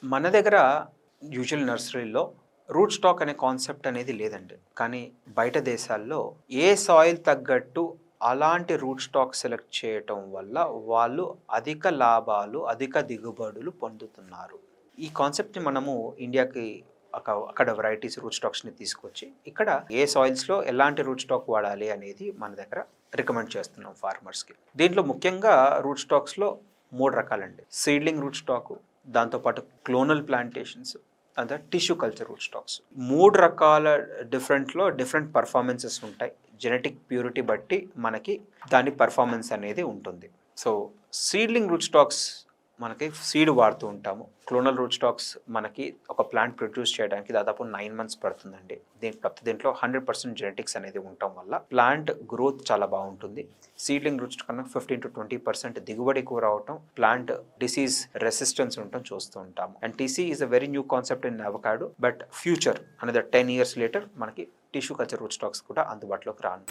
మన దగ్గర యూజువల్ నర్సరీలో రూట్ స్టాక్ అనే కాన్సెప్ట్ అనేది లేదండి. కానీ బయట దేశాల్లో ఏ సాయిల్ తగ్గట్టు అలాంటి రూట్ స్టాక్ సెలెక్ట్ చేయటం వల్ల వాళ్ళు అధిక లాభాలు, అధిక దిగుబడులు పొందుతున్నారు. ఈ కాన్సెప్ట్‌ని మనము ఇండియాకి అక్కడ వెరైటీస్ రూట్ స్టాక్స్‌ని తీసుకొచ్చి, ఇక్కడ ఏ సాయిల్స్‌లో ఎలాంటి రూట్ స్టాక్ వాడాలి అనేది మన దగ్గర రికమెండ్ చేస్తున్నాం ఫార్మర్స్‌కి. దీంట్లో ముఖ్యంగా రూట్ స్టాక్స్‌లో 3 రకాలండి. సీడ్లింగ్ రూట్ స్టాకు, దాంతోపాటు క్లోనల్ ప్లాంటేషన్స్, అదే టిష్యూ కల్చర్ రూట్ స్టాక్స్. 3 రకాల డిఫరెంట్ పర్ఫార్మెన్సెస్ ఉంటాయి. జెనెటిక్ ప్యూరిటీ బట్టి మనకి దాని పర్ఫార్మెన్స్ అనేది ఉంటుంది. సో సీడ్లింగ్ రూట్ స్టాక్స్ మనకి సీడ్ వాడుతూ ఉంటాము. క్లోనల్ రూట్ స్టాక్స్ మనకి ఒక ప్లాంట్ ప్రొడ్యూస్ చేయడానికి దాదాపు 9 మంత్స్ పడుతుందండి. దీంట్లో 100% జెనెటిక్స్ అనేది ఉండటం వల్ల ప్లాంట్ గ్రోత్ చాలా బాగుంటుంది. సీడ్లింగ్ రూట్ కన్నా 15-20% దిగుబడి ఎక్కువ రావటం, ప్లాంట్ డిసీజ్ రెసిస్టెన్స్ ఉండటం చూస్తూ ఉంటాము. And TC is a very new concept in avocado, but future అనేది 10 years later మనకి టిష్యూ కల్చర్ రూట్ స్టాక్స్ కూడా అందుబాటులోకి రాను.